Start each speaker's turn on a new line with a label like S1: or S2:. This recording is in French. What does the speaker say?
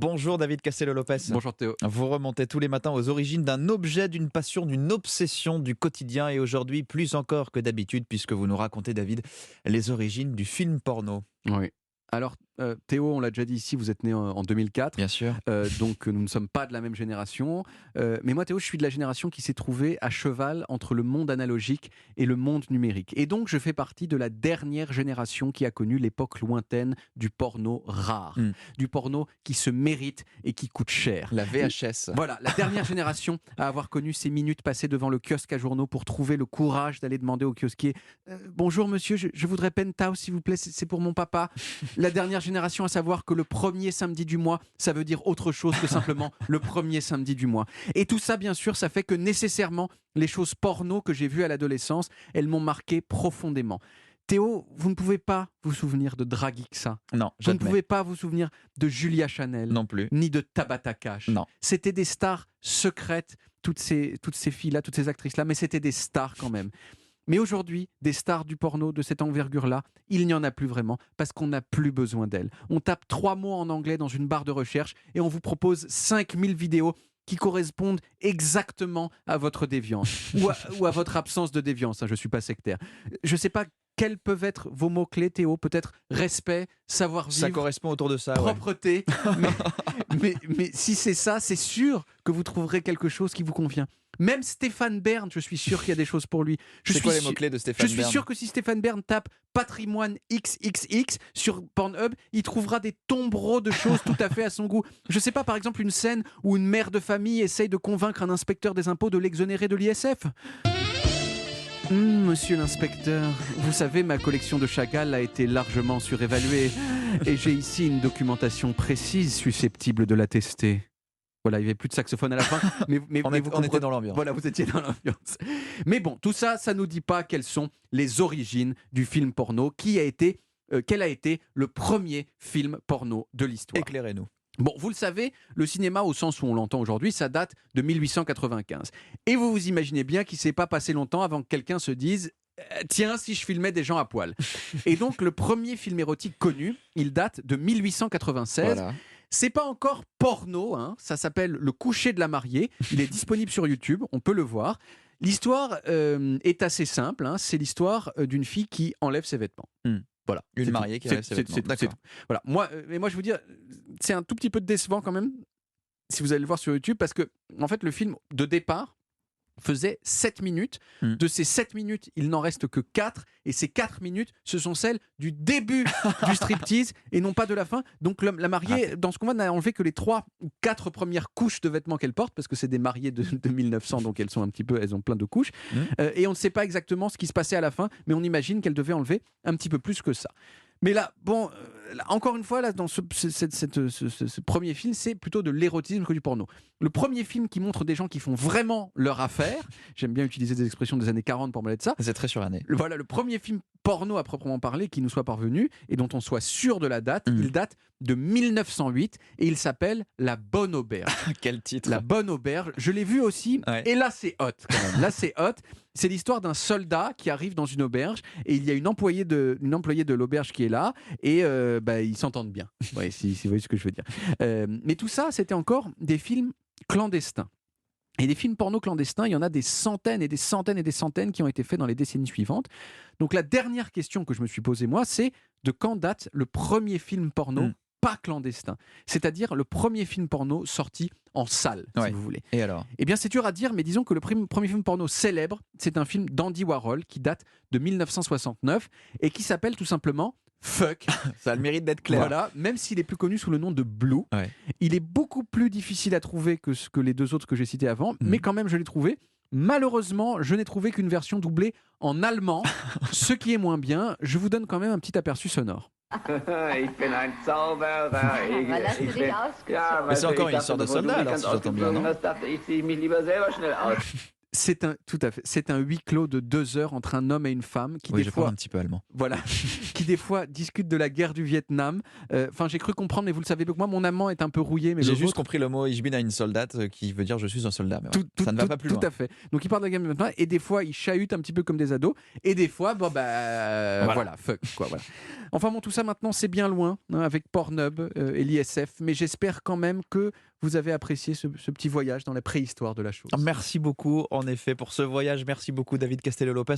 S1: Bonjour David Castello-Lopez.
S2: Bonjour Théo.
S1: Vous remontez tous les matins aux origines d'un objet, d'une passion, d'une obsession du quotidien et aujourd'hui plus encore que d'habitude puisque vous nous racontez David les origines du film porno.
S2: Oui. Alors Théo, on l'a déjà dit ici, vous êtes né en 2004.
S1: Bien sûr.
S2: Donc nous ne sommes pas de la même génération. Mais moi Théo, je suis de la génération qui s'est trouvée à cheval entre le monde analogique et le monde numérique. Et donc je fais partie de la dernière génération qui a connu l'époque lointaine du porno rare. Du porno qui se mérite et qui coûte cher.
S1: La VHS.
S2: Voilà, la dernière génération à avoir connu ces minutes passées devant le kiosque à journaux pour trouver le courage d'aller demander au kiosquier bonjour monsieur, je voudrais Penthouse s'il vous plaît, c'est pour mon papa. La dernière génération à savoir que le premier samedi du mois, ça veut dire autre chose que simplement le premier samedi du mois. Et tout ça, bien sûr, ça fait que nécessairement, les choses porno que j'ai vues à l'adolescence, elles m'ont marqué profondément. Théo, vous ne pouvez pas vous souvenir de Dragixa.
S1: Non,
S2: Vous ne
S1: jamais.
S2: pouvez pas vous souvenir de Julia Chanel.
S1: Non plus.
S2: Ni de Tabata Cash.
S1: Non.
S2: C'était des stars secrètes, toutes ces filles-là, toutes ces actrices-là, mais c'était des stars quand même. Mais aujourd'hui, des stars du porno de cette envergure-là, il n'y en a plus vraiment parce qu'on n'a plus besoin d'elles. On tape 3 mots en anglais dans une barre de recherche et on vous propose 5000 vidéos qui correspondent exactement à votre déviance ou à votre absence de déviance. Je ne suis pas sectaire. Je ne sais pas quels peuvent être vos mots-clés, Théo. Peut-être respect, savoir-vivre,
S1: Ça correspond autour de ça. Ouais.
S2: propreté. Mais si c'est ça, c'est sûr que vous trouverez quelque chose qui vous convient. Même Stéphane Bern, je suis sûr qu'il y a des choses pour lui.
S1: C'est quoi les mots-clés de Stéphane
S2: Je suis
S1: Bern
S2: sûr que si Stéphane Bern tape patrimoine XXX sur Pornhub, il trouvera des tombereaux de choses tout à fait à son goût. Je sais pas, par exemple, une scène où une mère de famille essaye de convaincre un inspecteur des impôts de l'exonérer de l'ISF. Monsieur l'inspecteur, vous savez, ma collection de Chagall a été largement surévaluée et j'ai ici une documentation précise susceptible de l'attester. Voilà, il n'y avait plus de saxophone à la fin, mais
S1: on était dans l'ambiance.
S2: Voilà, vous étiez dans l'ambiance. Mais bon, tout ça, ça ne nous dit pas quelles sont les origines du film porno, quel a été le premier film porno de l'histoire.
S1: Éclairez-nous.
S2: Bon, vous le savez, le cinéma, au sens où on l'entend aujourd'hui, ça date de 1895. Et vous vous imaginez bien qu'il ne s'est pas passé longtemps avant que quelqu'un se dise « Tiens, si je filmais des gens à poil ». Et donc, le premier film érotique connu, il date de 1896.
S1: Voilà.
S2: C'est pas encore porno, hein. Ça s'appelle Le coucher de la mariée. Il est disponible sur YouTube, on peut le voir. L'histoire est assez simple, hein. C'est l'histoire d'une fille qui enlève ses vêtements. Voilà.
S1: Une mariée qui enlève ses vêtements. D'accord.
S2: Voilà. Moi, je vais vous dire, c'est un tout petit peu décevant quand même, si vous allez le voir sur YouTube, parce que, en fait, le film, de départ, faisait 7 minutes. De ces 7 minutes, il n'en reste que 4. Et ces 4 minutes, ce sont celles du début du striptease et non pas de la fin. Donc la mariée, dans ce combat, n'a enlevé que les 3 ou 4 premières couches de vêtements qu'elle porte, parce que c'est des mariées de 1900, donc elles ont plein de couches. Et on ne sait pas exactement ce qui se passait à la fin, mais on imagine qu'elle devait enlever un petit peu plus que ça. Mais là, bon, encore une fois, là, dans ce premier film, c'est plutôt de l'érotisme que du porno. Le premier film qui montre des gens qui font vraiment leur affaire, j'aime bien utiliser des expressions des années 40 pour parler de ça.
S1: C'est très suranné.
S2: Voilà, le premier film porno à proprement parler qui nous soit parvenu et dont on soit sûr de la date, il date de 1908 et il s'appelle La Bonne Auberge.
S1: Quel titre.
S2: La Bonne Auberge, je l'ai vu aussi, et là c'est hot quand même. Là c'est hot. C'est l'histoire d'un soldat qui arrive dans une auberge et il y a une employée de l'auberge qui est là et ils s'entendent bien. Ouais, si vous voyez ce que je veux dire. Mais tout ça, c'était encore des films clandestins. Et des films porno clandestins, il y en a des centaines et des centaines et des centaines qui ont été faits dans les décennies suivantes. Donc la dernière question que je me suis posée, moi, c'est de quand date le premier film porno pas clandestin, c'est-à-dire le premier film porno sorti en salle, si vous voulez.
S1: Et alors ?
S2: Eh bien, c'est dur à dire, mais disons que le premier film porno célèbre, c'est un film d'Andy Warhol qui date de 1969 et qui s'appelle tout simplement Fuck.
S1: Ça a le mérite d'être clair.
S2: Voilà, même s'il est plus connu sous le nom de Blue, il est beaucoup plus difficile à trouver que les deux autres que j'ai cités avant, mais quand même, je l'ai trouvé. Malheureusement, je n'ai trouvé qu'une version doublée en allemand, ce qui est moins bien. Je vous donne quand même un petit aperçu sonore.
S1: Mais c'est encore une histoire de soldat, alors, si j'entends bien, non ?
S2: Tout à fait. C'est un huis clos de 2 heures entre un homme et une femme qui
S1: Oui,
S2: des
S1: je
S2: fois,
S1: parle un petit peu allemand.
S2: voilà, qui des fois discutent de la guerre du Vietnam. Enfin, j'ai cru comprendre, mais vous le savez, donc moi, mon allemand est un peu rouillé, mais
S1: J'ai
S2: le
S1: juste
S2: vôtre,
S1: compris le mot Ich bin ein Soldat qui veut dire je suis un soldat. Mais voilà, ça ne va pas plus
S2: tout
S1: loin.
S2: à fait. Donc, ils parlent de la guerre du Vietnam et des fois, ils chahutent un petit peu comme des ados, et des fois, bon voilà, fuck quoi, voilà. Enfin bon, tout ça maintenant, c'est bien loin hein, avec Pornhub et l'ISF, mais j'espère quand même que vous avez apprécié ce petit voyage dans la préhistoire de la chose.
S1: Merci beaucoup, en effet, pour ce voyage. Merci beaucoup, David Castello-Lopez.